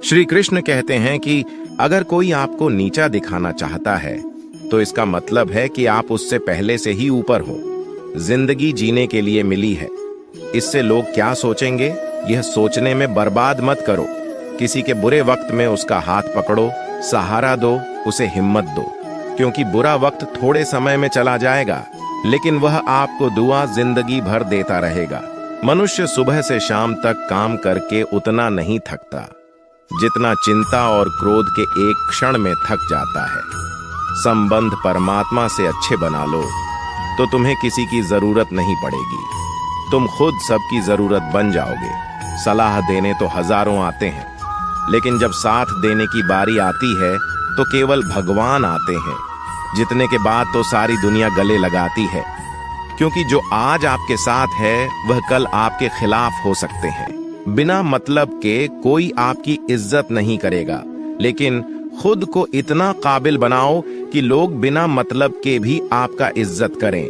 श्री कृष्ण कहते हैं कि अगर कोई आपको नीचा दिखाना चाहता है तो इसका मतलब है कि आप उससे पहले से ही ऊपर हो। जिंदगी जीने के लिए मिली है, इससे लोग क्या सोचेंगे यह सोचने में बर्बाद मत करो। किसी के बुरे वक्त में उसका हाथ पकड़ो, सहारा दो, उसे हिम्मत दो, क्योंकि बुरा वक्त थोड़े समय में चला जाएगा लेकिन वह आपको दुआ जिंदगी भर देता रहेगा। मनुष्य सुबह से शाम तक काम करके उतना नहीं थकता जितना चिंता और क्रोध के एक क्षण में थक जाता है। संबंध परमात्मा से अच्छे बना लो तो तुम्हें किसी की जरूरत नहीं पड़ेगी, तुम खुद सबकी जरूरत बन जाओगे। सलाह देने तो हजारों आते हैं, लेकिन जब साथ देने की बारी आती है तो केवल भगवान आते हैं, जितने के बाद तो सारी दुनिया गले लगाती है, क्योंकि जो आज आपके साथ है वह कल आपके खिलाफ हो सकते हैं। बिना मतलब के कोई आपकी इज्जत नहीं करेगा, लेकिन खुद को इतना काबिल बनाओ कि लोग बिना मतलब के भी आपका इज्जत करें।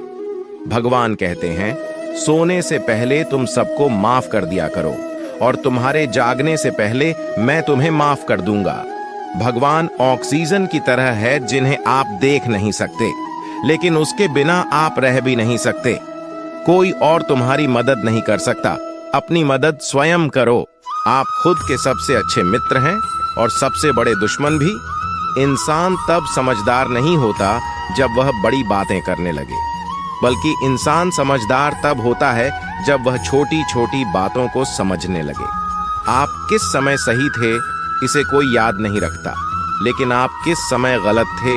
भगवान कहते हैं, सोने से पहले तुम सबको माफ कर दिया करो और तुम्हारे जागने से पहले मैं तुम्हें माफ कर दूंगा। भगवान ऑक्सीजन की तरह है जिन्हें आप देख नहीं सकते, लेकिन उसके बिना आप रह भी नहीं सकते। कोई और तुम्हारी मदद नहीं कर सकता, अपनी मदद स्वयं करो। आप खुद के सबसे अच्छे मित्र हैं और सबसे बड़े दुश्मन भी। इंसान तब समझदार नहीं होता जब वह बड़ी बातें करने लगे, बल्कि इंसान समझदार तब होता है जब वह छोटी छोटी बातों को समझने लगे। आप किस समय सही थे इसे कोई याद नहीं रखता, लेकिन आप किस समय गलत थे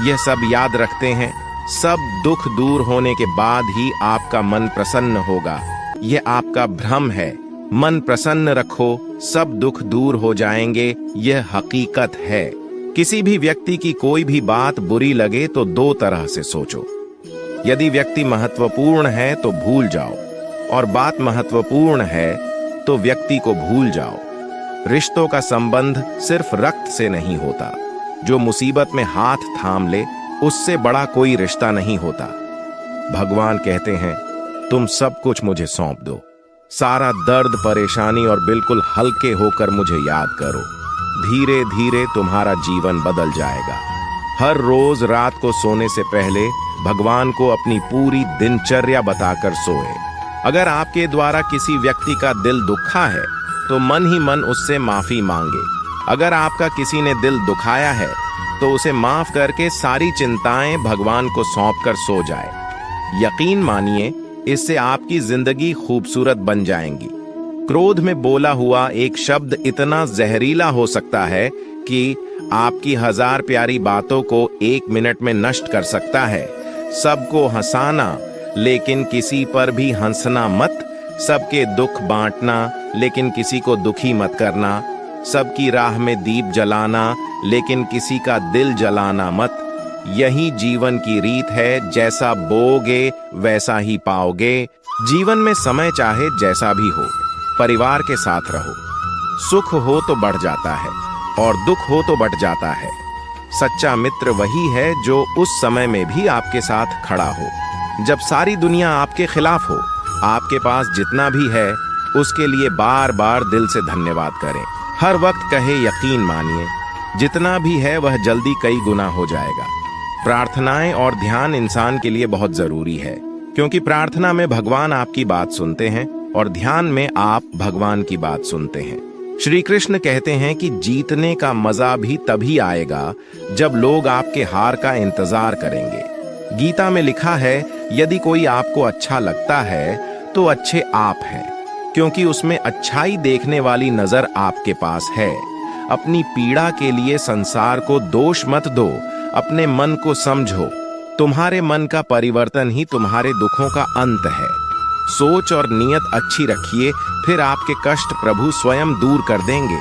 यह सब याद रखते हैं। सब दुख दूर होने के बाद ही आपका मन प्रसन्न होगा, यह आपका भ्रम है। मन प्रसन्न रखो, सब दुख दूर हो जाएंगे, यह हकीकत है। किसी भी व्यक्ति की कोई भी बात बुरी लगे तो दो तरह से सोचो। यदि व्यक्ति महत्वपूर्ण है तो भूल जाओ, और बात महत्वपूर्ण है तो व्यक्ति को भूल जाओ। रिश्तों का संबंध सिर्फ रक्त से नहीं होता, जो मुसीबत में हाथ थाम ले उससे बड़ा कोई रिश्ता नहीं होता। भगवान कहते हैं, तुम सब कुछ मुझे सौंप दो, सारा दर्द परेशानी, और बिल्कुल हल्के होकर मुझे याद करो। धीरे धीरे तुम्हारा जीवन बदल जाएगा। हर रोज रात को सोने से पहले भगवान को अपनी पूरी दिनचर्या बताकर सोए। अगर आपके द्वारा किसी व्यक्ति का दिल दुखा है तो मन ही मन उससे माफी मांगे। अगर आपका किसी ने दिल दुखाया है तो उसे माफ करके सारी चिंताएं भगवान को सौंपकर सो जाए। यकीन मानिए, इससे आपकी जिंदगी खूबसूरत बन जाएंगी। क्रोध में बोला हुआ एक शब्द इतना जहरीला हो सकता है कि आपकी 1000 प्यारी बातों को 1 मिनट में नष्ट कर सकता है। सबको हंसाना लेकिन किसी पर भी हंसना मत। सबके दुख बांटना लेकिन किसी को दुखी मत करना। सबकी राह में दीप जलाना लेकिन किसी का दिल जलाना मत। यही जीवन की रीत है, जैसा बोओगे वैसा ही पाओगे। जीवन में समय चाहे जैसा भी हो, परिवार के साथ रहो। सुख हो तो बढ़ जाता है और दुख हो तो बढ़ जाता है। सच्चा मित्र वही है जो उस समय में भी आपके साथ खड़ा हो। जब सारी दुनिया आपके खिलाफ हो, आपके पास जितना भी है उसके लिए बार बार दिल से धन्यवाद करें। हर वक्त कहे, यकीन मानिए, जितना भी है वह जल्दी कई गुना हो जाएगा। प्रार्थनाएं और ध्यान इंसान के लिए बहुत जरूरी है, क्योंकि प्रार्थना में भगवान आपकी बात सुनते हैं और ध्यान में आप भगवान की बात सुनते हैं। श्री कृष्ण कहते हैं कि जीतने का मजा भी तभी आएगा जब लोग आपके हार का इंतजार करेंगे। गीता में लिखा है, यदि कोई आपको अच्छा लगता है तो अच्छे आप हैं, क्योंकि उसमें अच्छाई देखने वाली नजर आपके पास है। अपनी पीड़ा के लिए संसार को दोष मत दो, अपने मन को समझो। तुम्हारे मन का परिवर्तन ही तुम्हारे दुखों का अंत है। सोच और नियत अच्छी रखिए, फिर आपके कष्ट प्रभु स्वयं दूर कर देंगे।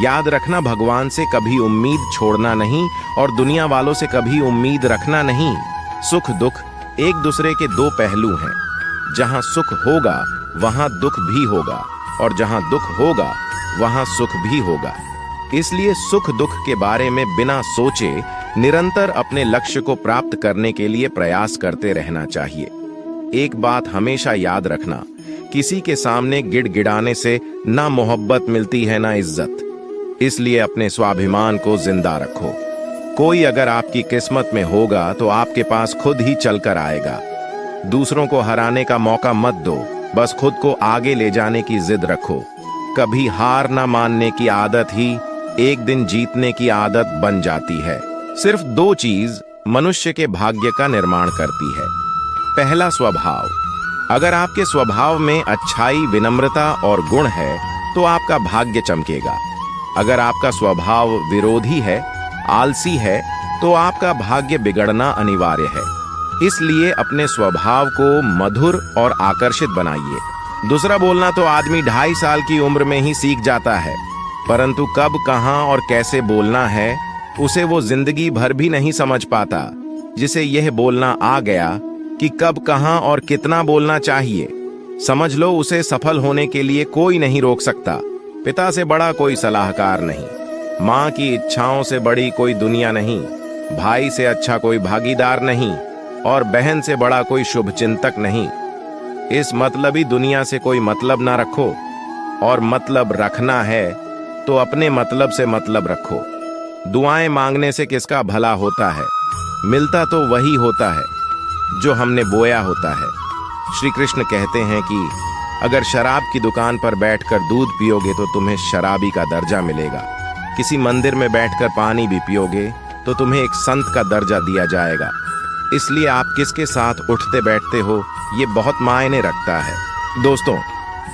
याद रखना, भगवान से कभी उम्मीद छोड़ना नहीं और दुनिया वालों से कभी उम्मीद रखना नहीं। सुख दुख एक दूसरे के दो पहलू हैं। जहां सुख होगा वहां दुख भी होगा, और जहां दुख होगा वहां सुख भी होगा। इसलिए सुख दुख के बारे में बिना सोचे निरंतर अपने लक्ष्य को प्राप्त करने के लिए प्रयास करते रहना चाहिए। एक बात हमेशा याद रखना, किसी के सामने गिड़गिड़ाने से ना मोहब्बत मिलती है ना इज्जत। इसलिए अपने स्वाभिमान को जिंदा रखो। कोई अगर आपकी किस्मत में होगा तो आपके पास खुद ही चलकर आएगा। दूसरों को हराने का मौका मत दो, बस खुद को आगे ले जाने की जिद रखो। कभी हार ना मानने की आदत ही एक दिन जीतने की आदत बन जाती है। सिर्फ 2 चीज मनुष्य के भाग्य का निर्माण करती है। पहला, स्वभाव। अगर आपके स्वभाव में अच्छाई, विनम्रता और गुण है तो आपका भाग्य चमकेगा। अगर आपका स्वभाव विरोधी है, आलसी है, तो आपका भाग्य बिगड़ना अनिवार्य है। इसलिए अपने स्वभाव को मधुर और आकर्षित बनाइए। दूसरा, बोलना तो आदमी 2.5 साल की उम्र में ही सीख जाता है, परंतु कब, कहां और कैसे बोलना है उसे वो जिंदगी भर भी नहीं समझ पाता। जिसे यह बोलना आ गया कि कब, कहां और कितना बोलना चाहिए, समझ लो उसे सफल होने के लिए कोई नहीं रोक सकता। पिता से बड़ा कोई सलाहकार नहीं, माँ की इच्छाओं से बड़ी कोई दुनिया नहीं, भाई से अच्छा कोई भागीदार नहीं और बहन से बड़ा कोई शुभ चिंतक नहीं। इस मतलबी दुनिया से कोई मतलब ना रखो, और मतलब रखना है तो अपने मतलब से मतलब रखो। दुआएं मांगने से किसका भला होता है? मिलता तो वही होता है जो हमने बोया होता है। श्री कृष्ण कहते हैं कि अगर शराब की दुकान पर बैठकर दूध पियोगे तो तुम्हें शराबी का दर्जा मिलेगा। किसी मंदिर में बैठकर पानी भी पियोगे तो तुम्हें एक संत का दर्जा दिया जाएगा। इसलिए आप किसके साथ उठते बैठते हो ये बहुत मायने रखता है। दोस्तों,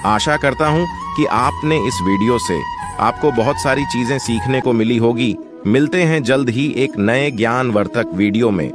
आशा करता हूं कि आपने इस वीडियो से आपको बहुत सारी चीजें सीखने को मिली होगी। मिलते हैं जल्द ही एक नए ज्ञानवर्धक वीडियो में।